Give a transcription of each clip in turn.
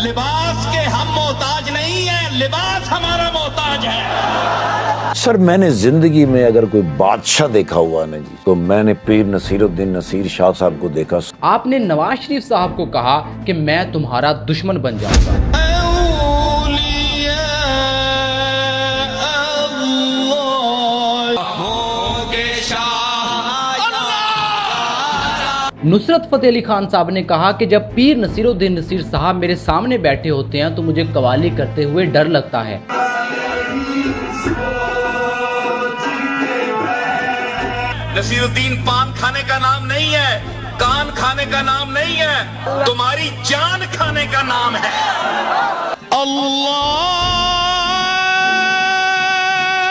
लिबास के हम मोहताज नहीं है, लिबास हमारा मोहताज है। सर मैंने जिंदगी में अगर कोई बादशाह देखा हुआ ना जी, तो मैंने पीर नसीरुद्दीन नसीर शाह साहब को देखा। आपने नवाज शरीफ साहब को कहा कि मैं तुम्हारा दुश्मन बन जाऊंगा। नुसरत फतेह अली खान साहब ने कहा कि जब पीर नसीरुद्दीन नसीर साहब मेरे सामने बैठे होते हैं तो मुझे कवाली करते हुए डर लगता है। नसीरुद्दीन पान खाने का नाम नहीं है, कान खाने का नाम नहीं है, तुम्हारी जान खाने का नाम है। अल्लाह।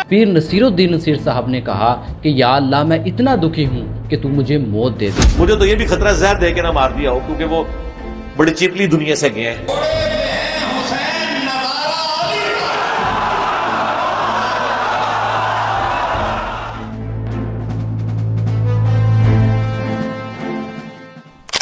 पीर नसीरुद्दीन नसीर साहब ने कहा कि या अल्लाह मैं इतना दुखी हूँ कि तू मुझे मौत दे दे। मुझे तो ये भी खतरा जहर दे के ना मार दिया हो, क्योंकि वो बड़ी चिपली दुनिया से गए हैं।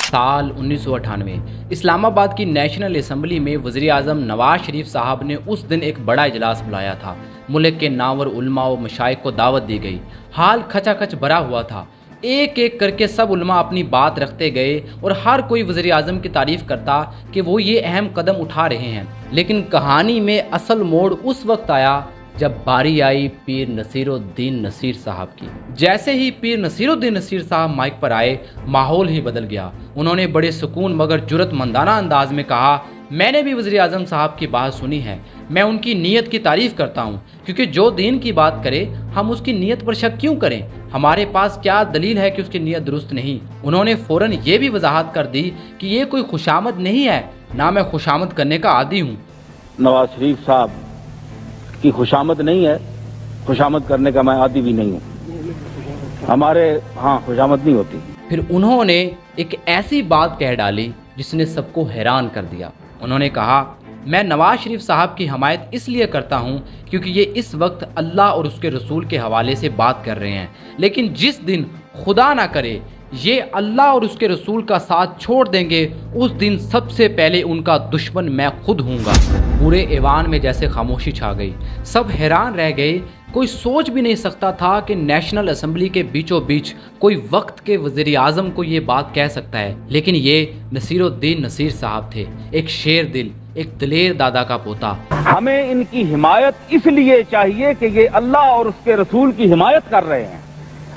साल 1998 इस्लामाबाद की नेशनल असम्बली में वज़ीर आज़म नवाज शरीफ साहब ने उस दिन एक बड़ा इजलास बुलाया था। मुल्क के नामवर उलमा व मशाइख को दावत दी गई। हाल खचाखच भरा हुआ था। एक एक करके सब उलमा अपनी बात रखते गए और हर कोई वज़ीर आज़म की तारीफ़ करता कि वो ये अहम कदम उठा रहे हैं। लेकिन कहानी में असल मोड़ उस वक्त आया जब बारी आई पीर नसीरुद्दीन नसीर साहब की। जैसे ही पीर नसीरुद्दीन नसीर साहब माइक पर आए, माहौल ही बदल गया। उन्होंने बड़े सुकून मगर जुर्रतमंदाना अंदाज में कहा, मैंने भी वज़ीर आज़म साहब की बात सुनी है, मैं उनकी नीयत की तारीफ़ करता हूँ, क्योंकि जो दीन की बात करे हम उसकी नीयत पर शक क्यों करें, हमारे पास क्या दलील है कि उसकी नीयत दुरुस्त नहीं। उन्होंने फ़ौरन ये भी वजाहत कर दी कि ये कोई खुशामद नहीं है, ना मैं खुशामद करने का आदी हूँ। नवाज शरीफ साहब की खुशामद नहीं है, खुशामद करने का मैं आदी भी नहीं हूँ। हमारे यहाँ खुशामद नहीं होती। फिर उन्होंने एक ऐसी बात कह डाली जिसने सबको हैरान कर दिया। उन्होंने कहा, मैं नवाज शरीफ साहब की हमायत इसलिए करता हूँ क्योंकि ये इस वक्त अल्लाह और उसके रसूल के हवाले से बात कर रहे हैं, लेकिन जिस दिन खुदा ना करे ये अल्लाह और उसके रसूल का साथ छोड़ देंगे, उस दिन सबसे पहले उनका दुश्मन मैं खुद हूँगा। पूरे ऐवान में जैसे खामोशी छा गई। सब हैरान रह गए। कोई सोच भी नहीं सकता था कि नेशनल असम्बली के बीचों बीच कोई वक्त के वज़ीर आज़म को ये बात कह सकता है। लेकिन ये नसीरुद्दीन नसीर साहब थे, एक शेर दिल, एक दिलेर दादा का पोता। हमें इनकी हिमायत इसलिए चाहिए कि ये अल्लाह और उसके रसूल की हिमायत कर रहे हैं,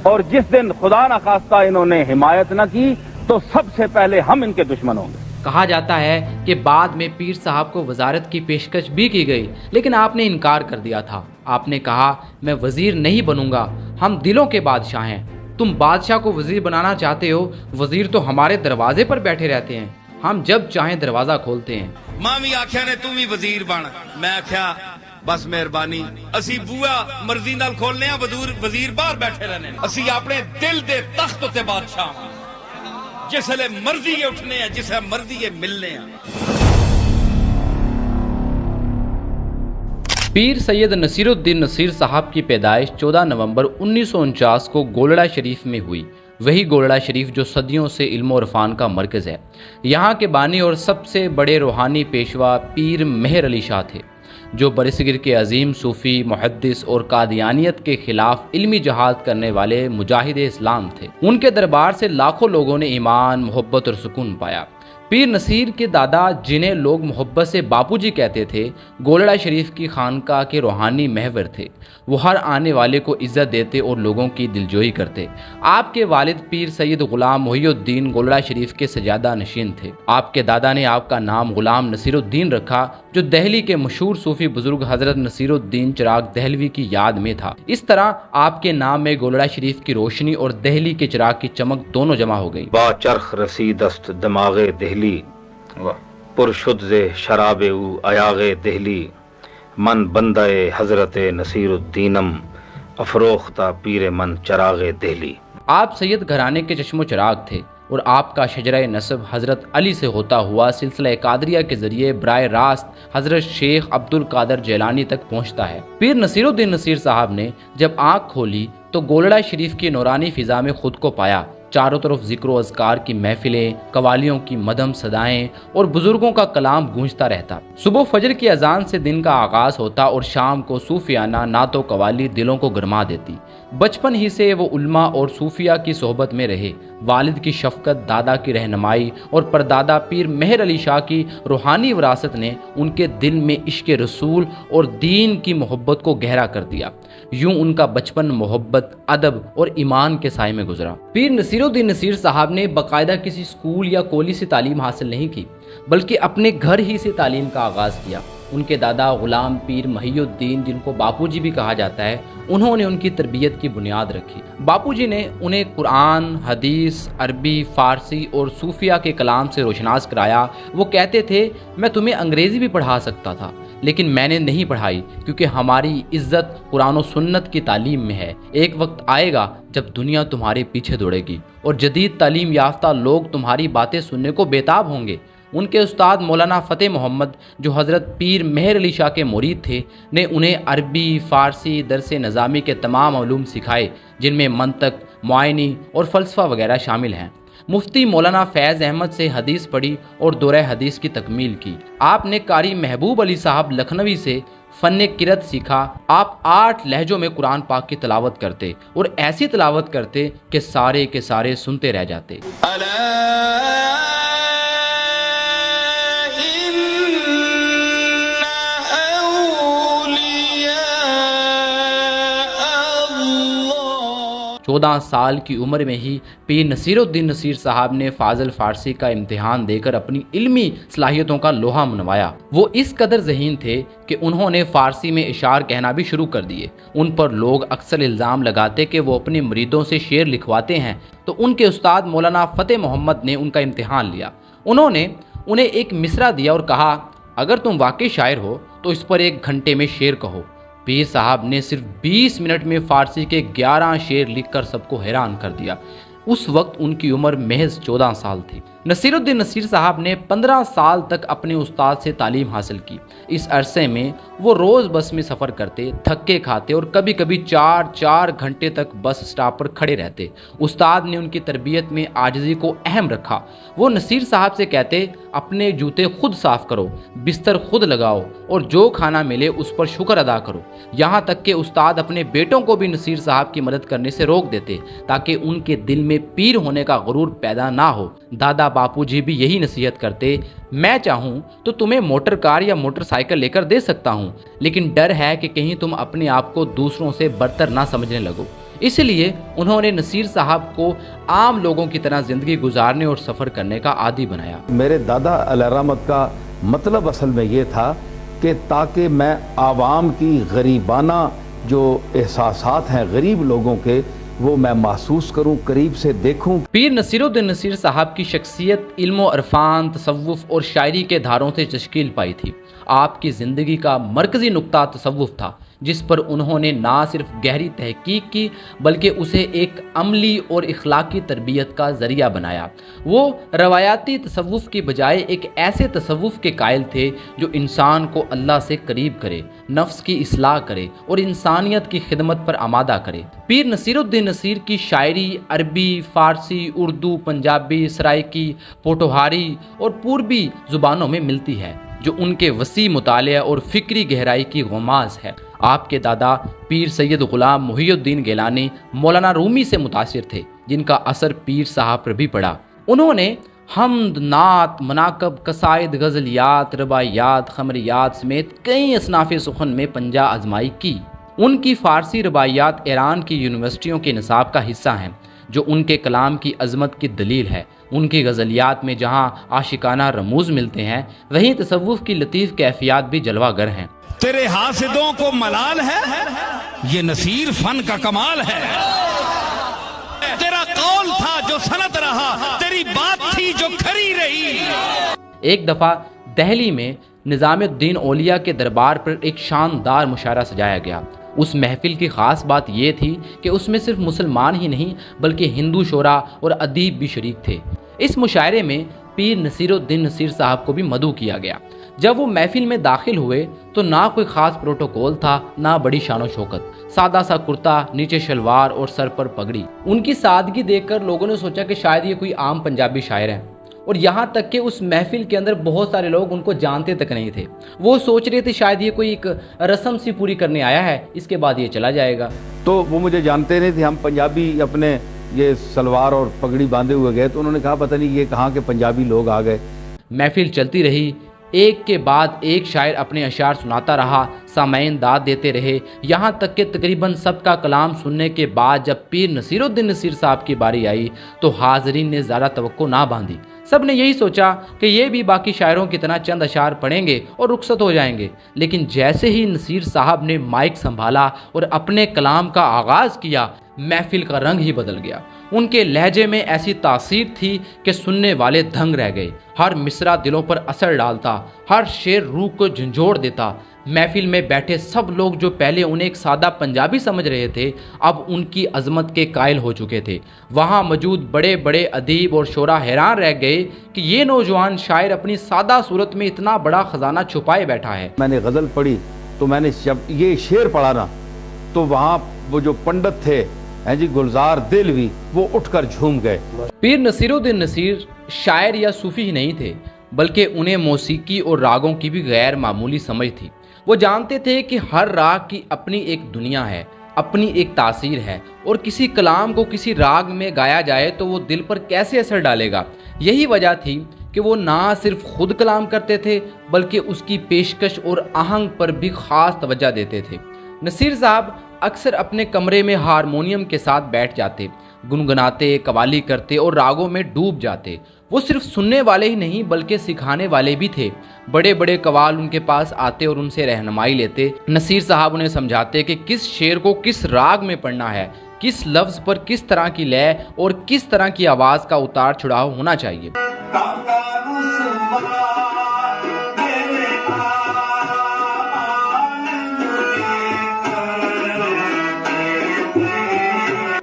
और जिस दिन खुदा न खास्ता इन्होंने हिमायत न की तो सबसे पहले हम इनके दुश्मन होंगे। कहा जाता है कि बाद में पीर साहब को वजारत की पेशकश भी की गई, लेकिन आपने इनकार कर दिया था। आपने कहा, मैं वजीर नहीं बनूंगा, हम दिलों के बादशाह हैं। तुम बादशाह को वजीर बनाना चाहते हो, वजीर तो हमारे दरवाजे पर बैठे रहते हैं, हम जब चाहें दरवाजा खोलते हैं। मामी आख्या ने तू भी वजीर बन, मैं आख्या बस मेहरबानी, असी बूआ मर्जी नाल खोलने आ, वजीर बाहर बैठे रहने। असी अपने दिल दे तख्त उत्ते बादशाह हां, जिसले मर्जी ये उठने हैं, जिसे मर्जी ये मिलने हैं। पीर सैयद नसीरुद्दीन नसीर साहब की पैदाइश 14 नवंबर 1949 को गोलड़ा शरीफ में हुई। वही गोलड़ा शरीफ जो सदियों से इल्म और इरफान का मरकज़ है। यहाँ के बानी और सबसे बड़े रूहानी पेशवा पीर मेहर अली शाह थे, जो बरसगीर के अजीम सूफ़ी, मुहद्दिस और कादियानियत के खिलाफ इल्मी जहाद करने वाले मुजाहिद इस्लाम थे। उनके दरबार से लाखों लोगों ने ईमान, मोहब्बत और सुकून पाया। पीर नसीर के दादा, जिन्हें लोग मोहब्बत से बापूजी कहते थे, गोलड़ा शरीफ की खानका के रूहानी महवर थे। वो हर आने वाले को इज़्ज़त देते और लोगों की दिलजोई करते। आपके वालिद पीर सैयद गुलाम मुहियुद्दीन गोलड़ा शरीफ के सजादा नशीन थे। आपके दादा ने आपका नाम गुलाम नसीरुद्दीन रखा, जो दहली के मशहूर सूफी बुजुर्ग हजरत नसीरुद्दीन चिराग दहलवी की याद में था। इस तरह आपके नाम में गोलड़ा शरीफ की रोशनी और दहली के चिराग की चमक दोनों जमा हो गई। बाचरख रसीदस्त दमागे दहली पुरशुद्ज़े शराबे उ अयागे दहली मन बंदाए हजरत नसीरुद्दीनम अफरोख्ता पीर मन चरागे दहली। आप सैयद घराने के चश्मो चिराग थे और आपका शजरा नसब हज़रत अली से होता हुआ सिलसिला कादरिया के ज़रिए बराह रास्त हज़रत शेख अब्दुल कादर जैलानी तक पहुँचता है। पीर नसीरुद्दीन नसीर साहब ने जब आँख खोली तो गोलड़ा शरीफ की नूरानी फ़िज़ा में खुद को पाया। चारों तरफ ज़िक्र व अज़कार की महफिलें, कवालियों की मदम सदाएं और बुजुर्गों का कलाम गूंजता रहता। सुबह फजर की अजान से दिन का आगाज़ होता और शाम को सूफियाना नातो कवाली दिलों को गरमा देती। बचपन ही से वो उल्मा और सूफिया की सोहबत में रहे। वालिद की शफकत, दादा की रहनुमाई और परदादा पीर मेहर अली शाह की रूहानी विरासत ने उनके दिल में इश्क रसूल और दीन की मोहब्बत को गहरा कर दिया। यूं उनका बचपन मोहब्बत, अदब और ईमान के साए में गुजरा। पीर नसीरुद्दीन नसीर साहब ने बाकायदा किसी स्कूल या कॉलेज से तालीम हासिल नहीं की, बल्कि अपने घर ही से तालीम का आगाज़ किया। उनके दादा गुलाम पीर महियुद्दीन, जिनको बापूजी भी कहा जाता है, उन्होंने उनकी तरबियत की बुनियाद रखी। बापूजी ने उन्हें कुरान, हदीस, अरबी, फारसी और सूफिया के कलाम से रोशनास कराया। वो कहते थे, मैं तुम्हें अंग्रेज़ी भी पढ़ा सकता था, लेकिन मैंने नहीं पढ़ाई, क्योंकि हमारी इज्जत कुरान और सुन्नत की तालीम में है। एक वक्त आएगा जब दुनिया तुम्हारे पीछे दौड़ेगी और जदीद तालीम याफ्ता लोग तुम्हारी बातें सुनने को बेताब होंगे। उनके उस्ताद मौलाना फ़तेह मोहम्मद, जो हज़रत पीर मेहर अली शाह के मुरीद थे, ने उन्हें अरबी, फ़ारसी, दरस नज़ामी के तमाम उलूम सिखाए, जिनमें मंतक, मुआयनी और फ़लसफ़ा वगैरह शामिल हैं। मुफ्ती मौलाना फैज़ अहमद से हदीस पढ़ी और दौरे हदीस की तकमील की। आपने कारी महबूब अली साहब लखनवी से फ़न किरत सीखा। आप 8 लहजों में कुरान पाक की तिलावत करते और ऐसी तिलावत करते कि सारे के सारे सुनते रह जाते। चौदह साल की उम्र में ही पीर नसीरुद्दीन नसीर साहब ने फाजिल फारसी का इम्तिहान देकर अपनी इल्मी सलाहियतों का लोहा मनवाया। वो इस कदर ज़हीन थे कि उन्होंने फ़ारसी में इशार कहना भी शुरू कर दिए। उन पर लोग अक्सर इल्ज़ाम लगाते कि वो अपने मुरीदों से शेर लिखवाते हैं, तो उनके उस्ताद मौलाना फ़तेह मोहम्मद ने उनका इम्तिहान लिया। उन्होंने उन्हें एक मिसरा दिया और कहा, अगर तुम वाकई शायर हो तो इस पर 1 घंटे में शेर कहो। पीर साहब ने सिर्फ 20 मिनट में फ़ारसी के 11 शेर लिखकर सबको हैरान कर दिया। उस वक्त उनकी उम्र महज 14 साल थी। नसीरुद्दीन नसीर साहब ने 15 साल तक अपने उस्ताद से तालीम हासिल की। इस अरसे में वो रोज़ बस में सफ़र करते, थक्के खाते और कभी कभी 4-4 घंटे तक बस स्टॉप पर खड़े रहते। उस्ताद ने उनकी तरबियत में आजिज़ी को अहम रखा। वो नसीर साहब से कहते, अपने जूते खुद साफ़ करो, बिस्तर खुद लगाओ और जो खाना मिले उस पर शुक्र अदा करो। यहाँ तक कि उस्ताद अपने बेटों को भी नसीर साहब की मदद करने से रोक देते, ताकि उनके दिल में पीर होने का गुरूर पैदा ना हो। दादा बापूजी भी यही नसीहत करते, मैं चाहूँ तो तुम्हें मोटर कार या मोटरसाइकिल लेकर दे सकता हूँ, लेकिन डर है कि कहीं तुम अपने आप को दूसरों से बरतर ना समझने लगो। इसलिए उन्होंने नसीर साहब को आम लोगों की तरह ज़िंदगी गुजारने और सफ़र करने का आदी बनाया। मेरे दादा अलैहिर्रहमत का मतलब असल में ये था कि ताकि मैं आवाम की गरीबाना जो एहसासात हैं गरीब लोगों के, वो मैं महसूस करूं, करीब से देखूं। पीर नसीरुद्दीन नसीर साहब की शख्सियत इल्म अरफान, तसव्वुफ और शायरी के धारों से तश्कील पाई थी। आपकी ज़िंदगी का मरकज़ी नुक्ता तसव्वुफ था, जिस पर उन्होंने ना सिर्फ गहरी तहकीक की बल्कि उसे एक अमली और इखलाकी तरबियत का ज़रिया बनाया। वो रवायाती तसव्वुफ की बजाय एक ऐसे तसव्वुफ के कायल थे जो इंसान को अल्लाह से करीब करे, नफ्स की इस्लाह करे और इंसानियत की खिदमत पर आमादा करे। पीर नसीरुद्दीन नसीर की शायरी अरबी, फ़ारसी, उर्दू, पंजाबी, सराइकी, पोठोहारी और पूर्वी ज़ुबानों में मिलती है, जो उनके वसी मुतालिया और फ़िक्री गहराई की गुमाज है। आपके दादा पीर सैयद गुलाम मुहियुद्दीन गिलानी मौलाना रूमी से मुतासिर थे, जिनका असर पीर साहब पर भी पड़ा। उन्होंने हमद, नात, मनाकब, कसाइद, गज़लियात, रबाइयात, खमरियात समेत कई असनाफ़ सुखन में पंजा आजमाई की। उनकी फ़ारसी रबाइयात ईरान की यूनिवर्सिटियों के निसाब का हिस्सा हैं, जो उनके कलाम की अज़मत की दलील है। उनकी गज़लियात में जहाँ आशिकाना रमूज़ मिलते हैं, वहीं तसव्वुफ़ की लतीफ़ कैफियत भी जलवागर हैं। तेरे हासिदों को मलाल है, ये नसीर फन का कमाल है। तेरा कौल था जो सनत रहा, तेरी बात थी जो खरी रही। एक दफ़ा दिल्ली में निज़ामुद्दीन औलिया के दरबार पर एक शानदार मुशायरा सजाया गया। उस महफिल की ख़ास बात यह थी कि उसमें सिर्फ मुसलमान ही नहीं बल्कि हिंदू शोरा और अदीब भी शरीक थे। इस मुशायरे में पीर नसीरुद्दीन नसीर साहब को भी मदऊ किया गया। जब वो महफिल में दाखिल हुए तो ना कोई ख़ास प्रोटोकॉल था, ना बड़ी शानो शौकत। सादा सा कुर्ता, नीचे शलवार और सर पर पगड़ी। उनकी सादगी देखकर लोगों ने सोचा कि शायद ये कोई आम पंजाबी शायर है, और यहाँ तक कि उस महफिल के अंदर बहुत सारे लोग उनको जानते तक नहीं थे। वो सोच रहे थे शायद ये कोई एक रस्म सी पूरी करने आया है, इसके बाद ये चला जाएगा। तो वो मुझे जानते नहीं थे, हम पंजाबी अपने ये सलवार और पगड़ी बांधे हुए गए, तो उन्होंने कहा पता नहीं ये कहाँ के पंजाबी लोग आ गए। महफिल चलती रही, एक के बाद एक शायर अपने अशार सुनाता रहा, सामईन दाद देते रहे, यहाँ तक कि तकरीबन सबका कलाम सुनने के बाद जब पीर नसीरुद्दीन नसीर साहब की बारी आई तो हाज़रीन ने ज़्यादा तवक्को ना बांधी। सब ने यही सोचा कि ये भी बाकी शायरों की तरह चंद अशार पढ़ेंगे और रुखसत हो जाएंगे। लेकिन जैसे ही नसीर साहब ने माइक संभाला और अपने कलाम का आगाज़ किया, महफिल का रंग ही बदल गया। उनके लहजे में ऐसी तासीर थी कि सुनने वाले दंग रह गए। हर मिसरा दिलों पर असर डालता, हर शेर रूह को झंझोड़ देता। महफिल में बैठे सब लोग जो पहले उन्हें एक सादा पंजाबी समझ रहे थे, अब उनकी अजमत के कायल हो चुके थे। वहाँ मौजूद बड़े बड़े अदीब और शोरा हैरान रह गए कि ये नौजवान शायर अपनी सादा सूरत में इतना बड़ा खजाना छुपाए बैठा है। मैंने गज़ल पढ़ी तो मैंने जब ये शेर पढ़ा ना, तो वहाँ वो जो पंडित थे हैं जी गुलजार दिलवी, वो उठकर झूम गए। पीर नसीरुद्दीन नसीर शायर या सूफी ही नहीं थे, बल्कि उन्हें मौसीकी और रागों की भी गैर मामूली समझ थी। वो जानते थे कि हर राग की अपनी एक दुनिया है, अपनी एक तासीर है, और किसी कलाम को किसी राग में गाया जाए तो वो दिल पर कैसे असर डालेगा। यही वजह थी कि वो ना सिर्फ खुद कलाम करते थे, बल्कि उसकी पेशकश और आहंग पर भी ख़ास तवज्जो देते थे। नसीर साहब अक्सर अपने कमरे में हारमोनियम के साथ बैठ जाते, गुनगुनाते, कवाली करते और रागों में डूब जाते। वो सिर्फ सुनने वाले ही नहीं बल्कि सिखाने वाले भी थे। बड़े बड़े कवाल उनके पास आते और उनसे रहनुमाई लेते। नसीर साहब उन्हें समझाते कि किस शेर को किस राग में पढ़ना है, किस लफ्ज़ पर किस तरह की लय और किस तरह की आवाज़ का उतार चढ़ाव होना चाहिए।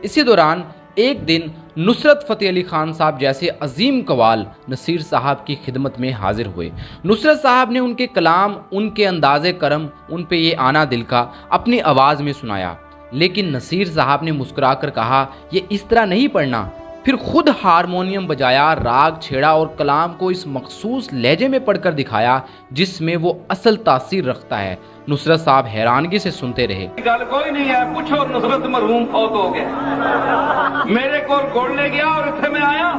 इसी दौरान एक दिन नुसरत फ़तेह अली खान साहब जैसे अजीम कवाल नसीर साहब की खिदमत में हाजिर हुए। नुसरत साहब ने उनके कलाम, उनके अंदाज़े करम, उन पे ये आना दिल का अपनी आवाज़ में सुनाया। लेकिन नसीर साहब ने मुस्कुराकर कहा, ये इस तरह नहीं पढ़ना। फिर खुद हारमोनियम बजाया, राग छेड़ा और कलाम को इस मखसूस लहजे में पढ़कर दिखाया जिसमें वो असल तासीर रखता है। नुसरत साहब हैरानगी से सुनते रहे। गल कोई नहीं है, पूछो नुसरत मरहूम फौत हो गया, मेरे को गोलने गया और इत्थे मैं आया,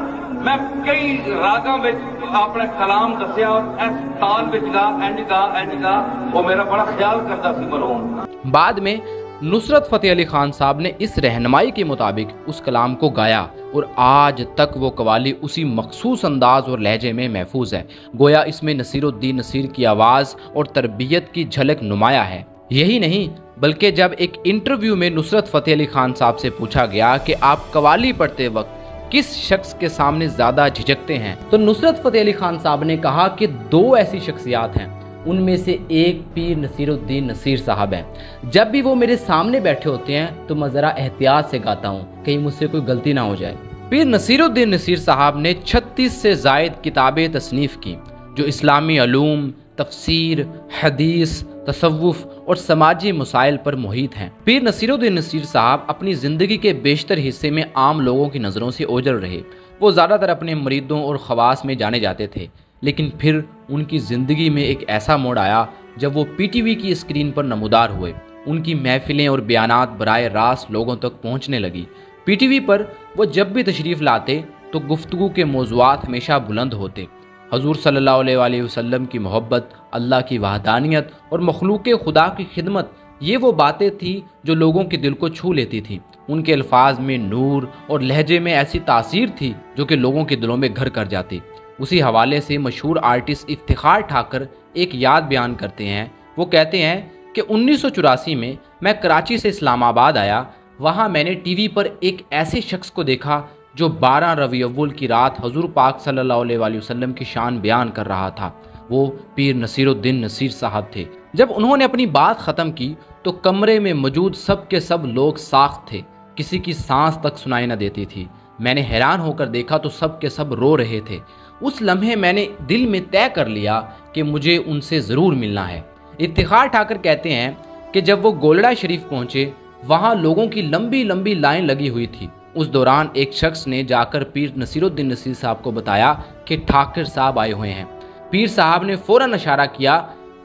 मैं कई रागां विच अपना कलाम दस्या और इस ताल विच गा, इंज गा, वो मेरा बड़ा ख्याल करता सी मरहूम। बाद में नुसरत फ़तेह अली खान साहब ने इस रहनुमाई के मुताबिक उस कलाम को गाया और आज तक वो कवाली उसी मखसूस अंदाज और लहजे में महफूज है। गोया इसमें नसीरुद्दीन नसीर की आवाज़ और तरबियत की झलक नुमाया है। यही नहीं बल्कि जब एक इंटरव्यू में नुसरत फ़तेह अली खान साहब से पूछा गया कि आप कवाली पढ़ते वक्त किस शख्स के सामने ज़्यादा झिझकते हैं, तो नुसरत फ़तेह अली खान साहब ने कहा कि दो ऐसी शख्सियात हैं, उनमें से एक पीर नसीरुद्दीन नसीर साहब हैं। जब भी वो मेरे सामने बैठे होते हैं तो मैं ज़रा एहतियात से गाता हूँ, कहीं मुझसे कोई गलती ना हो जाए। पीर नसीरुद्दीन नसीर साहब ने 36 से ज़ायद किताबें तसनीफ़ की जो इस्लामी अलूम, तफसीर, हदीस, तसव्वुफ़ और समाजी मसाइल पर मुहित हैं। पीर नसीरुद्दीन नसीर साहब अपनी ज़िंदगी के बेशतर हिस्से में आम लोगों की नज़रों से ओझल रहे। वो ज़्यादातर अपने मरीदों और ख़वास में जाने जाते थे, लेकिन फिर उनकी ज़िंदगी में एक ऐसा मोड़ आया जब वो पीटीवी की स्क्रीन पर नमूदार हुए। उनकी महफिलें और बयानात बराए रास्त लोगों तक पहुंचने लगी। पीटीवी पर वो जब भी तशरीफ़ लाते तो गुफ्तगू के मौज़ूआत हमेशा बुलंद होते। हजूर सल्लल्लाहु अलैहि वसल्लम की मोहब्बत, अल्लाह की वहदानियत और मखलूक खुदा की खिदमत, ये वो बातें थी जो लोगों के दिल को छू लेती थी। उनके अल्फाज में नूर और लहजे में ऐसी तासीर थी जो कि लोगों के दिलों में घर कर जाती। उसी हवाले से मशहूर आर्टिस्ट इफ्तिखार ठाकर एक याद बयान करते हैं। वो कहते हैं कि 1984 में मैं कराची से इस्लामाबाद आया। वहाँ मैंने टीवी पर एक ऐसे शख्स को देखा जो 12 रबीउल अव्वल की रात हजूर पाक सल्लल्लाहु अलैहि वसल्लम की शान बयान कर रहा था। वो पीर नसीरुद्दीन नसीर साहब थे। जब उन्होंने अपनी बात ख़त्म की तो कमरे में मौजूद सब के सब लोग साख्त थे, किसी की सांस तक सुनाई न देती थी। मैंने हैरान होकर देखा तो सब के सब रो रहे थे। उस लम्हे मैंने दिल में तय कर लिया कि मुझे उनसे ज़रूर मिलना है। इफ्तिखार ठाकर कहते हैं कि जब वो गोलड़ा शरीफ पहुँचे वहां लोगों की लंबी लंबी लाइन लगी हुई थी। उस दौरान एक शख्स ने जाकर पीर नसीरुद्दीन नसीर साहब को बताया कि ठाकर साहब आए हुए हैं। पीर साहब ने फौरन इशारा किया,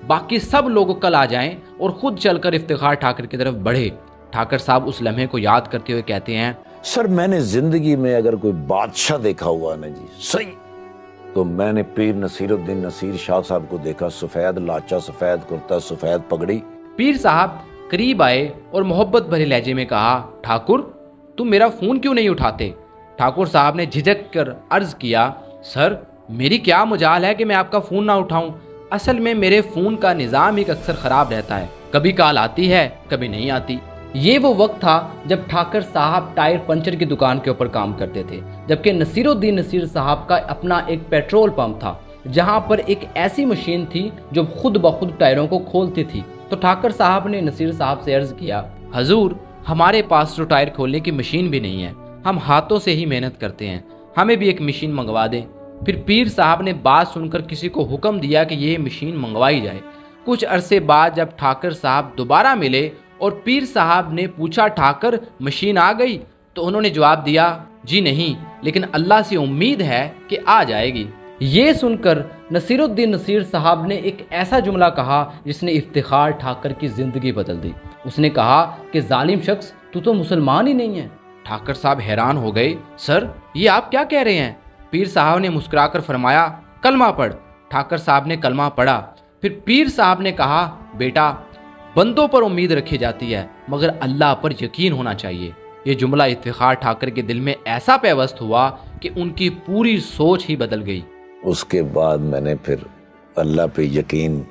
बाकी सब लोग कल आ जाएं, और खुद चलकर इफ्तिखार ठाकर की तरफ बढ़े। ठाकर साहब उस लम्हे को याद करते हुए कहते हैं, सर मैंने जिंदगी में अगर कोई बादशाह देखा हुआ ना जी सही, तो मैंने पीर नसीरुद्दीन नसीर शाह साहब को देखा। सफेद लाचा, सफेद कुर्ता, सफेद पगड़ी। पीर साहब करीब आए और मोहब्बत भरे लहजे में कहा, ठाकुर तुम मेरा फोन क्यों नहीं उठाते? ठाकुर साहब ने झिझक कर अर्ज किया, सर मेरी क्या मजाल है कि मैं आपका फोन ना उठाऊं। असल में मेरे फोन का निजाम ही अक्सर खराब रहता है, कभी कॉल आती है कभी नहीं आती। ये वो वक्त था जब ठाकर साहब टायर पंचर की दुकान के ऊपर काम करते थे, जबकि नसीरुद्दीन नसीर साहब का अपना एक पेट्रोल पंप था, जहां पर एक ऐसी मशीन थी जो खुद ब खुद टायरों को खोलती थी। तो ठाकर साहब ने नसीर साहब से अर्ज किया, हजूर हमारे पास तो टायर खोलने की मशीन भी नहीं है, हम हाथों से ही मेहनत करते हैं, हमें भी एक मशीन मंगवा दें। फिर पीर साहब ने बात सुनकर किसी को हुक्म दिया कि ये मशीन मंगवाई जाए। कुछ अरसे बाद जब ठाकर साहब दोबारा मिले और पीर साहब ने पूछा, ठाकर मशीन आ गई? तो उन्होंने जवाब दिया, जी नहीं, लेकिन अल्लाह से उम्मीद है कि आ जाएगी। ये सुनकर नसीरुद्दीन नसीर साहब ने एक ऐसा जुमला कहा जिसने इफ्तिखार ठाकर की जिंदगी बदल दी। उसने कहा कि जालिम शख्स तू तो मुसलमान ही नहीं है। ठाकर साहब हैरान हो गए, सर ये आप क्या कह रहे हैं? पीर साहब ने मुस्कुराकर फरमाया, कलमा पढ़। ठाकर साहब ने कलमा पढ़ा। फिर पीर साहब ने कहा, बेटा बंदों पर उम्मीद रखी जाती है मगर अल्लाह पर यकीन होना चाहिए। ये जुमला इफ्तिखार ठाकर के दिल में ऐसा पैवस्त हुआ कि उनकी पूरी सोच ही बदल गई। उसके बाद मैंने फिर अल्लाह पे यकीन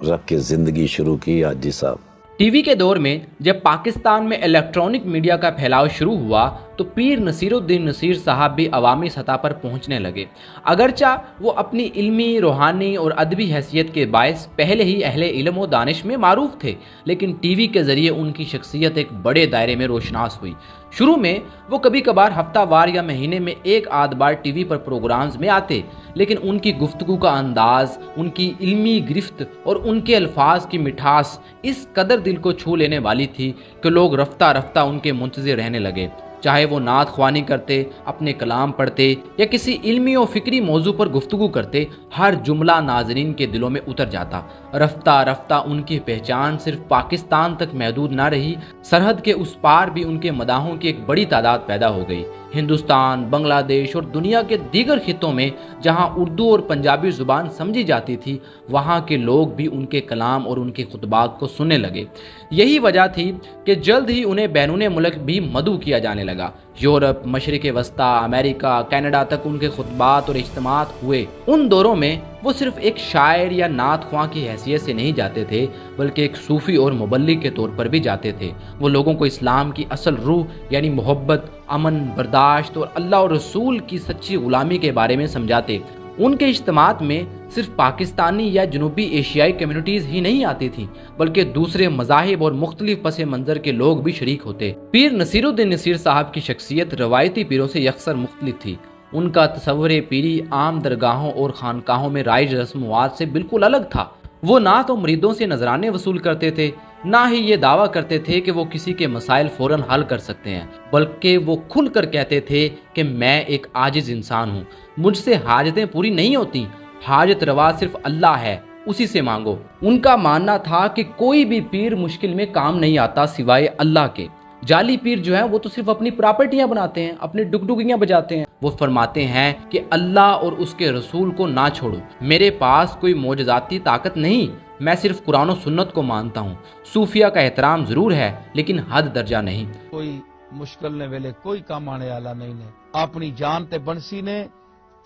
रख के जिंदगी शुरू की। हाजी साहब, टीवी के दौर में जब पाकिस्तान में इलेक्ट्रॉनिक मीडिया का फैलाव शुरू हुआ तो पीर नसीरुद्दीन नसीर साहब भी अवामी सतह पर पहुंचने लगे। अगरचा वो अपनी इल्मी, रूहानी और अदबी हैसियत के बायस पहले ही अहले इल्म व दानिश में मारूफ थे, लेकिन टीवी के जरिए उनकी शख्सियत एक बड़े दायरे में रोशनास हुई। शुरू में वो कभी कभार हफ्तावार या महीने में एक आध बार टीवी पर प्रोग्राम्स में आते, लेकिन उनकी गुफ्तगू का अंदाज, उनकी इल्मी गिरफ्त और उनके अल्फाज की मिठास इस कदर दिल को छू लेने वाली थी कि लोग रफ्ता रफ्ता उनके मुंतज़िर रहने लगे। चाहे वो नात ख्वानी करते, अपने कलाम पढ़ते या किसी इल्मी और फिक्री मौजू पर गुफ्तगू करते, हर जुमला नाजरीन के दिलों में उतर जाता। रफ्ता रफ्ता उनकी पहचान सिर्फ पाकिस्तान तक महदूद ना रही, सरहद के उस पार भी उनके मदाहों की एक बड़ी तादाद पैदा हो गई। हिंदुस्तान, बांग्लादेश और दुनिया के दीगर खितों में जहां उर्दू और पंजाबी ज़ुबान समझी जाती थी, वहां के लोग भी उनके कलाम और उनके खुतबात को सुनने लगे। यही वजह थी कि जल्द ही उन्हें बैरून मुल्क भी मदऊ किया जाने लगा। यूरोप, मशरिक़ वस्ता, अमेरिका, कनाडा तक उनके खुतबात और इज्तिमात हुए। उन दौरों में वो सिर्फ एक शायर या नात ख्वां की हैसियत से नहीं जाते थे, बल्कि एक सूफ़ी और मुबल्लिग के तौर पर भी जाते थे। वो लोगों को इस्लाम की असल रूह यानी मोहब्बत, अमन, बर्दाश्त और अल्लाह और रसूल की सच्ची गुलामी के बारे में समझाते। उनके इज्तिमात में सिर्फ पाकिस्तानी या जनूबी एशियाई कम्युनिटीज़ ही नहीं आती थी, बल्कि दूसरे मज़ाहिब और मुख्तलिफ पस मंज़र के लोग भी शरीक होते। पीर नसीरुद्दीन नसीर साहब की शख्सियत रवायती पीरों से यकसर मुख्तलिफ थी। उनका तसव्वुर पीरी आम दरगाहों और खानकाहों में राइज रस्म-व-रिवाज से बिल्कुल अलग था। वो ना तो मुरीदों से नजराने वसूल करते थे, ना ही ये दावा करते थे कि वो किसी के मसाइल फौरन हल कर सकते हैं, बल्कि वो खुल कर कहते थे कि मैं एक आजिज इंसान हूँ, मुझसे हाजतें पूरी नहीं होती, हाजत रवा सिर्फ अल्लाह है, उसी से मांगो। उनका मानना था कि कोई भी पीर मुश्किल में काम नहीं आता सिवाय अल्लाह के। जाली पीर जो है वो तो सिर्फ अपनी प्रॉपर्टियां बनाते हैं, अपनी डुगडुगियां बजाते हैं। वो फरमाते हैं कि अल्लाह और उसके रसूल को ना छोड़ो, मेरे पास कोई मोजज़ाती ताकत नहीं, मैं सिर्फ कुरान और सुन्नत को मानता हूँ। सूफिया का एहतराम जरूर है लेकिन हद दर्जा नहीं। कोई मुश्किल ने वेले कोई काम आने वाला नहीं ने, अपनी जान ते बनसी ने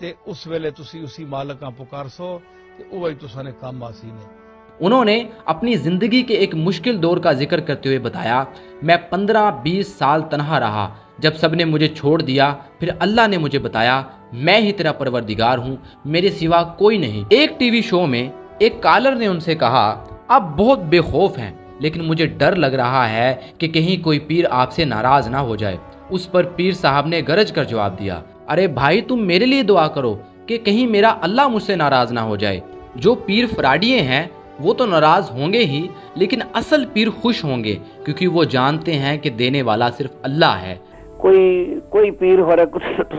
ते उस वेले तुसी उसी मालिक का पुकार सो ते वही तुसाने काम आसी ने। उन्होंने अपनी जिंदगी के एक मुश्किल दौर का जिक्र करते हुए बताया, मैं 15-20 साल तन्हा रहा, जब सबने मुझे छोड़ दिया फिर अल्लाह ने मुझे बताया मैं ही तेरा परवरदिगार हूँ, मेरे सिवा कोई नहीं। एक टीवी शो में एक कॉलर ने उनसे कहा, आप बहुत बेखौफ हैं लेकिन मुझे डर लग रहा है कि कहीं कोई पीर आपसे नाराज ना हो जाए। उस पर पीर साहब ने गरज कर जवाब दिया, अरे भाई तुम मेरे लिए दुआ करो कि कहीं मेरा अल्लाह मुझसे नाराज ना हो जाए। जो पीर फराडिये हैं वो तो नाराज होंगे ही, लेकिन असल पीर खुश होंगे क्योंकि वो जानते हैं कि देने वाला सिर्फ अल्लाह है। कोई पीर हो रहा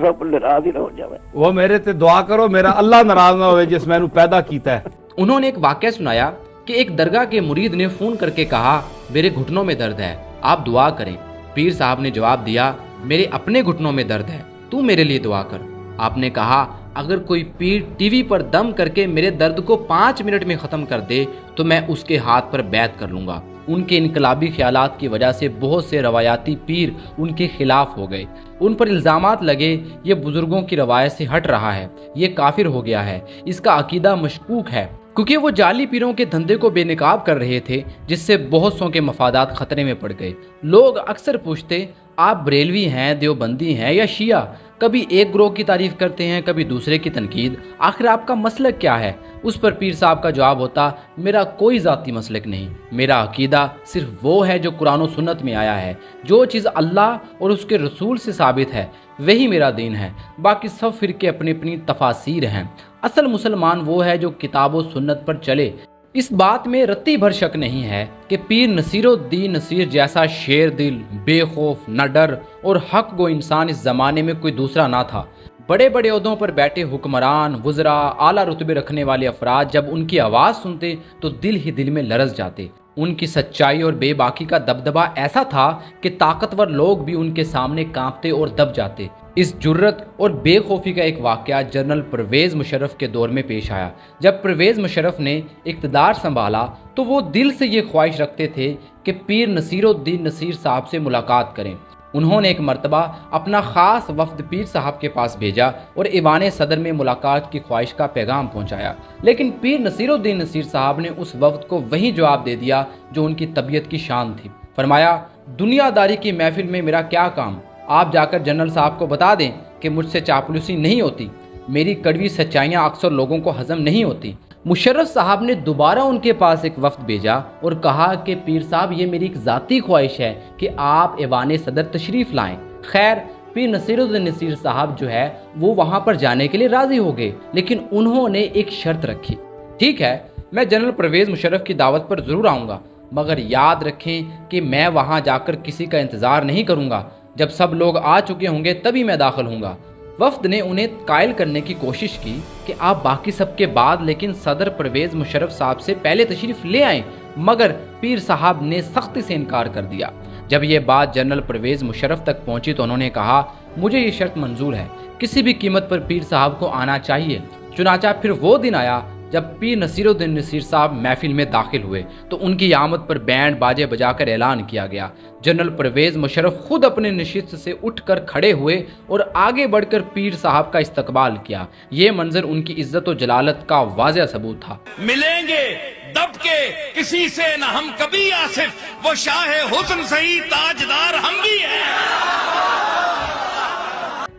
सब नाराज ही ना हो जाए। वो मेरे ते दुआ करो मेरा अल्लाह नाराज ना होवे जिस मैनू पैदा कीता है। उन्होंने एक वाकया सुनाया कि एक दरगाह के मुरीद ने फोन करके कहा मेरे घुटनों में दर्द है, आप दुआ करें। पीर साहब ने जवाब दिया मेरे अपने घुटनों में दर्द है, तू मेरे लिए दुआ कर। आपने कहा अगर कोई पीर टीवी पर दम करके मेरे दर्द को 5 मिनट में ख़त्म कर दे तो मैं उसके हाथ पर बैत कर लूँगा। उनके इनकलाबी ख्यालात की वजह से बहुत से रवायाती पीर उनके खिलाफ हो गए। उन पर इल्ज़ामात लगे ये बुजुर्गों की रवायत से हट रहा है, ये काफिर हो गया है, इसका अकीदा मशकूक है, क्योंकि वो जाली पीरों के धंधे को बेनकाब कर रहे थे जिससे बहुत सौ के मफादात खतरे में पड़ गए। लोग अक्सर पूछते आप बरेलवी हैं, देवबंदी हैं या शिया, कभी एक ग्रोह की तारीफ करते हैं कभी दूसरे की तनकीद, आखिर आपका मसलक क्या है? उस पर पीर साहब का जवाब होता मेरा कोई ज़ाती मसलक नहीं, मेरा अकीदा सिर्फ वो है जो कुरान और सुन्नत में आया है, जो चीज़ अल्लाह और उसके रसूल से साबित है वही मेरा दीन है, बाकी सब फिरके अपनी अपनी तफासीर हैं। असल मुसलमान वो है जो किताब और सुन्नत पर चले। इस बात में रत्ती भर शक नहीं है कि पीर नसीरुद्दीन नसीर जैसा शेर दिल, बेखौफ, न डर और हक गो इंसान इस जमाने में कोई दूसरा ना था। बड़े बड़े ओहदों पर बैठे हुक्मरान, वुज़रा, आला रुतबे रखने वाले अफराद जब उनकी आवाज़ सुनते तो दिल ही दिल में लरज़ जाते। उनकी सच्चाई और बेबाकी का दबदबा ऐसा था कि ताकतवर लोग भी उनके सामने कांपते और दब जाते। इस जुर्रत और बेखौफी का एक वाक़या जनरल परवेज़ मुशर्रफ के दौर में पेश आया। जब परवेज़ मुशर्रफ ने इक़्तिदार संभाला तो वो दिल से ये ख्वाहिश रखते थे कि पीर नसीरुद्दीन नसीर साहब से मुलाकात करें। उन्होंने एक मरतबा अपना ख़ास वफ्द पीर साहब के पास भेजा और ईवान सदर में मुलाकात की ख्वाहिश का पैगाम पहुंचाया, लेकिन पीर नसीरुद्दीन नसीर साहब ने उस वफ्द को वही जवाब दे दिया जो उनकी तबीयत की शान थी। फरमाया दुनियादारी की महफिल में मेरा क्या काम, आप जाकर जनरल साहब को बता दें कि मुझसे चापलूसी नहीं होती, मेरी कड़वी सच्चाइयाँ अक्सर लोगों को हजम नहीं होती। मुशर्रफ साहब ने दोबारा उनके पास एक वफ्द भेजा और कहा कि पीर साहब ये मेरी एक ज़ाती ख्वाहिश है कि आप ईवान सदर तशरीफ़ लाएं। खैर पीर नसीरुद्दीन नसीर साहब जो है वो वहाँ पर जाने के लिए राज़ी हो गए, लेकिन उन्होंने एक शर्त रखी, ठीक है मैं जनरल परवेज़ मुशर्रफ की दावत पर ज़रूर आऊँगा, मगर याद रखें कि मैं वहाँ जाकर किसी का इंतज़ार नहीं करूँगा, जब सब लोग आ चुके होंगे तभी मैं दाखिल होऊंगा। वफ्द ने उन्हें कायल करने की कोशिश की कि आप बाकी सबके बाद लेकिन सदर परवेज़ मुशर्रफ साहब से पहले तशरीफ़ ले आएं, मगर पीर साहब ने सख्ती से इनकार कर दिया। जब ये बात जनरल परवेज़ मुशर्रफ तक पहुंची तो उन्होंने कहा मुझे ये शर्त मंजूर है, किसी भी कीमत पर पीर साहब को आना चाहिए। चुनाचा फिर वो दिन आया जब पीर नसीरुद्दीन नसीर साहब महफिल में दाखिल हुए तो उनकी आमद पर बैंड बाजे बजाकर ऐलान किया गया। जनरल परवेज़ मुशर्रफ खुद अपने नशिस्त से उठकर खड़े हुए और आगे बढ़कर पीर साहब का इस्तकबाल किया। ये मंजर उनकी इज्जत और जलालत का वाज़ह सबूत था। मिलेंगे दब के किसी से न हम कभी आसिफ, वो शाह हुस्न सही ताजदार हम भी हैं।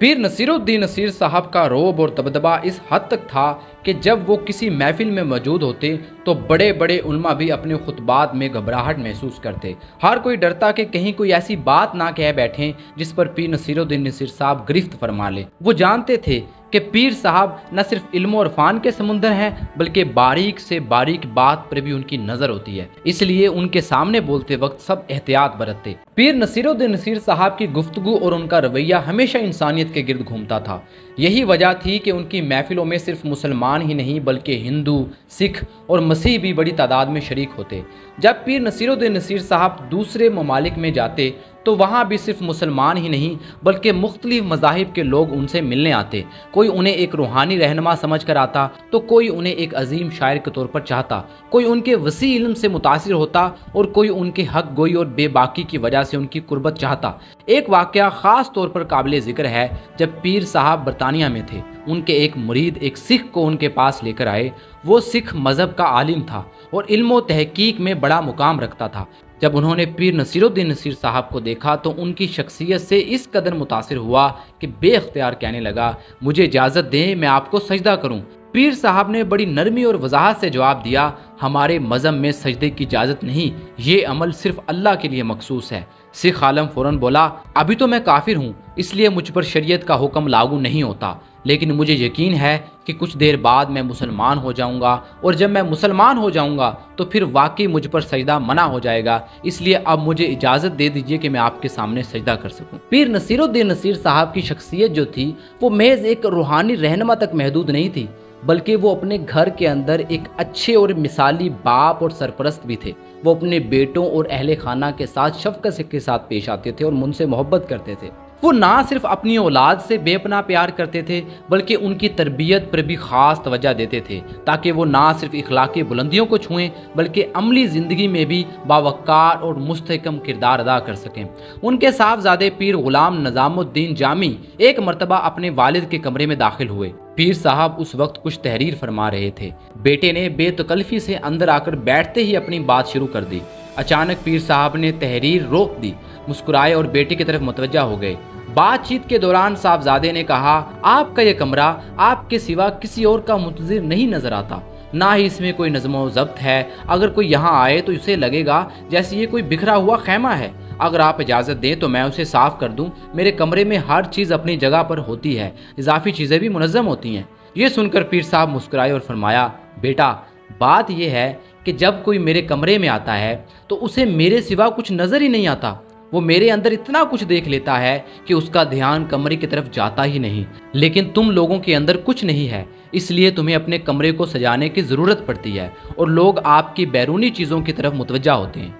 पीर नसीरुद्दीन नसीर साहब का रोब और दबदबा इस हद तक था कि जब वो किसी महफिल में मौजूद होते तो बड़े बड़े उलमा भी अपने खुतबात में घबराहट महसूस करते। हर कोई डरता कि कहीं कोई ऐसी बात ना कह बैठें जिस पर पीर नसीरुद्दीन नसीर साहब गिरफ्त फरमा ले। वो जानते थे कि पीर साहब न सिर्फ इल्म और फ़ान के समुंदर हैं बल्कि बारीक से बारीक बात पर भी उनकी नज़र होती है, इसलिए उनके सामने बोलते वक्त सब एहतियात बरतते। पीर नसीरुद्दीन नसीर साहब की गुफ्तगू और उनका रवैया हमेशा इंसानियत के गिर्द घूमता था। यही वजह थी कि उनकी महफिलों में सिर्फ मुसलमान ही नहीं बल्कि हिंदू, सिख और मसीह भी बड़ी तादाद में शरीक होते। जब पीर नसीरुद्दीन नसीर साहब दूसरे ममालिक में जाते तो वहाँ भी सिर्फ मुसलमान ही नहीं बल्कि मुख्तलिफ मज़ाहिब के लोग उनसे मिलने आते। कोई उन्हें एक रूहानी रहनुमा समझ कर आता तो कोई उन्हें एक अजीम शायर के तौर पर चाहता, कोई उनके वसी इल्म से मुतासिर होता और कोई उनके हक गोई और बेबाकी की वजह से उनकी कुर्बत चाहता। एक वाक़या ख़ास तौर पर काबिल ज़िक्र है, जब पीर साहब बरतानिया में थे उनके एक मुरीद एक सिख को उनके पास लेकर आए। वो सिख मज़हब का आलिम था और इल्म व तहकीक में बड़ा मुकाम रखता था। जब उन्होंने पीर नसीरुद्दीन नसीर साहब को देखा तो उनकी शख्सियत से इस कदर मुतासिर हुआ कि बेख्तियार कहने लगा मुझे इजाज़त दें मैं आपको सजदा करूं। पीर साहब ने बड़ी नरमी और वजाहत से जवाब दिया हमारे मज़हब में सजदे की इजाज़त नहीं, ये अमल सिर्फ अल्लाह के लिए मखसूस है। सिख आलम फ़ौरन बोला अभी तो मैं काफिर हूँ इसलिए मुझ पर शरीयत का हुक्म लागू नहीं होता, لیکن مجھے یقین ہے کہ کچھ دیر بعد میں مسلمان ہو جاؤں گا، اور جب میں مسلمان ہو جاؤں گا تو پھر واقعی مجھ پر سجدہ منع ہو جائے گا، اس لیے اب مجھے اجازت دے دیجئے کہ میں آپ کے سامنے سجدہ کر سکوں۔ پیر نصیر الدین نصیر صاحب کی شخصیت جو تھی وہ محض ایک روحانی رہنما تک محدود نہیں تھی، بلکہ وہ اپنے گھر کے اندر ایک اچھے اور مثالی باپ اور سرپرست بھی تھے۔ وہ اپنے بیٹوں اور اہل خانہ کے ساتھ شفقت کے ساتھ پیش آتے تھے اور ان سے محبت کرتے تھے۔ وہ نہ صرف اپنی اولاد سے بے پناہ پیار کرتے تھے بلکہ ان کی تربیت پر بھی خاص توجہ دیتے تھے تاکہ وہ نہ صرف اخلاقی بلندیوں کو چھوئیں بلکہ عملی زندگی میں بھی باوقار اور مستحکم کردار ادا کر سکیں۔ ان کے صاحبزادے پیر غلام نظام الدین جامی ایک مرتبہ اپنے والد کے کمرے میں داخل ہوئے۔ پیر صاحب اس وقت کچھ تحریر فرما رہے تھے۔ بیٹے نے بے تکلفی سے اندر آ کر بیٹھتے ہی اپنی بات شروع کر دی۔ اچانک پیر صاحب نے تحریر روک دی، مسکرائے اور بیٹے کی طرف متوجہ ہو گئے۔ بات چیت کے دوران صاحبزادے نے کہا، آپ کا یہ کمرہ آپ کے سوا کسی اور کا منتظر نہیں نظر آتا، نہ ہی اس میں کوئی نظم و ضبط ہے۔ اگر کوئی یہاں آئے تو اسے لگے گا جیسے یہ کوئی بکھرا ہوا خیمہ ہے۔ اگر آپ اجازت دیں تو میں اسے صاف کر دوں۔ میرے کمرے میں ہر چیز اپنی جگہ پر ہوتی ہے، اضافی چیزیں بھی منظم ہوتی ہیں۔ یہ سن کر پیر صاحب مسکرائے اور فرمایا، بیٹا بات یہ ہے کہ جب کوئی میرے کمرے میں آتا ہے تو اسے میرے سوا کچھ نظر ہی نہیں آتا۔ وہ میرے اندر اتنا کچھ دیکھ لیتا ہے کہ اس کا دھیان کمرے کی طرف جاتا ہی نہیں۔ لیکن تم لوگوں کے اندر کچھ نہیں ہے، اس لیے تمہیں اپنے کمرے کو سجانے کی ضرورت پڑتی ہے اور لوگ آپ کی بیرونی چیزوں کی طرف متوجہ ہوتے ہیں۔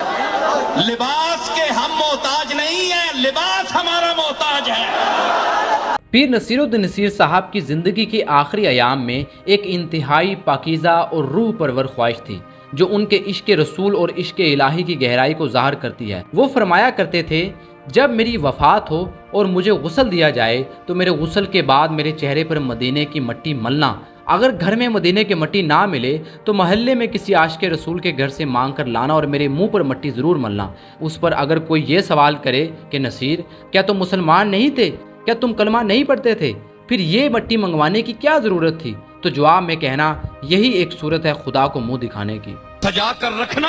لباس کے ہم محتاج نہیں ہیں، لباس ہمارا محتاج ہے۔ پیر نصیر الدین نصیر صاحب کی زندگی کے آخری ایام میں ایک انتہائی پاکیزہ اور روح پرور خواہش تھی جو ان کے عشق رسول اور عشق الہی کی گہرائی کو ظاہر کرتی ہے۔ وہ فرمایا کرتے تھے، جب میری وفات ہو اور مجھے غسل دیا جائے تو میرے غسل کے بعد میرے چہرے پر مدینے کی مٹی ملنا، اگر گھر میں مدینے کی مٹی نہ ملے تو محلے میں کسی عاشق رسول کے گھر سے مانگ کر لانا اور میرے منہ پر مٹی ضرور ملنا۔ اس پر اگر کوئی یہ سوال کرے کہ نصیر کیا تم مسلمان نہیں تھے، کیا تم کلمہ نہیں پڑھتے تھے، پھر یہ مٹی منگوانے کی کیا ضرورت تھی، تو جواب میں کہنا یہی ایک صورت ہے خدا کو منہ دکھانے کی۔ سجا کر رکھنا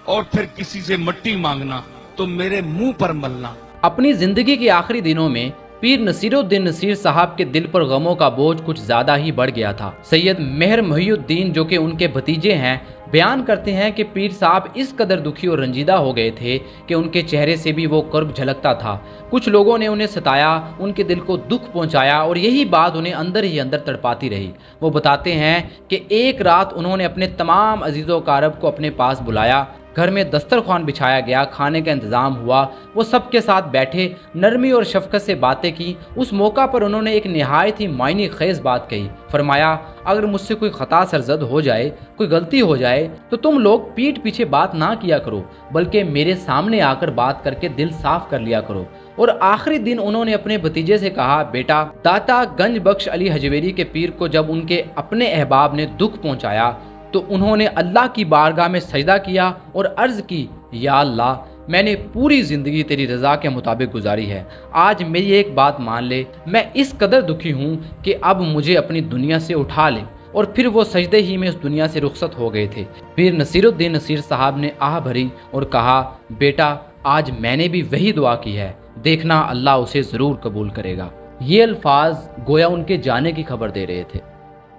اور پھر کسی سے مٹی مانگنا تو میرے منہ پر ملنا۔ اپنی زندگی کے آخری دنوں میں پیر نصیر الدین نصیر صاحب کے دل پر غموں کا بوجھ کچھ زیادہ ہی بڑھ گیا تھا۔ سید مہر محی الدین جو کہ ان کے بھتیجے ہیں بیان کرتے ہیں کہ پیر صاحب اس قدر دکھی اور رنجیدہ ہو گئے تھے کہ ان کے چہرے سے بھی وہ کرب جھلکتا تھا۔ کچھ لوگوں نے انہیں ستایا، ان کے دل کو دکھ پہنچایا اور یہی بات انہیں اندر ہی اندر تڑپاتی رہی۔ وہ بتاتے ہیں کہ ایک رات انہوں نے اپنے تمام عزیز و اقارب کو اپنے پاس بلایا، گھر میں دسترخوان بچھایا گیا، کھانے کا انتظام ہوا، وہ سب کے ساتھ بیٹھے، نرمی اور شفقت سے باتیں کی۔ اس موقع پر انہوں نے ایک نہایت ہی معنی خیز بات کہی۔ فرمایا، اگر مجھ سے کوئی خطا سرزد ہو جائے، کوئی غلطی ہو جائے تو تم لوگ پیٹھ پیچھے بات نہ کیا کرو بلکہ میرے سامنے آ کر بات کر کے دل صاف کر لیا کرو۔ اور آخری دن انہوں نے اپنے بھتیجے سے کہا، بیٹا داتا گنج بخش علی حجویری کے پیر کو جب ان کے اپنے احباب نے دکھ پہنچایا تو انہوں نے اللہ کی بارگاہ میں سجدہ کیا اور عرض کی، یا اللہ میں نے پوری زندگی تیری رضا کے مطابق گزاری ہے، آج میری ایک بات مان لے، میں اس قدر دکھی ہوں کہ اب مجھے اپنی دنیا سے اٹھا لے۔ اور پھر وہ سجدے ہی میں اس دنیا سے رخصت ہو گئے تھے۔ پیر نصیر الدین نصیر صاحب نے آہ بھری اور کہا، بیٹا آج میں نے بھی وہی دعا کی ہے، دیکھنا اللہ اسے ضرور قبول کرے گا۔ یہ الفاظ گویا ان کے جانے کی خبر دے رہے تھے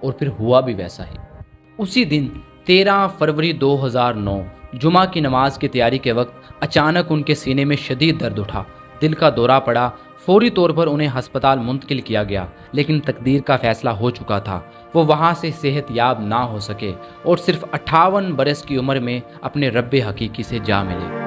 اور پھر ہوا بھی ویسا ہی۔ اسی دن 13 فروری 2009 جمعہ کی نماز کی تیاری کے وقت اچانک ان کے سینے میں شدید درد اٹھا، دل کا دورہ پڑا، فوری طور پر انہیں ہسپتال منتقل کیا گیا، لیکن تقدیر کا فیصلہ ہو چکا تھا، وہ وہاں سے صحت یاب نہ ہو سکے اور صرف 58 برس کی عمر میں اپنے رب حقیقی سے جا ملے۔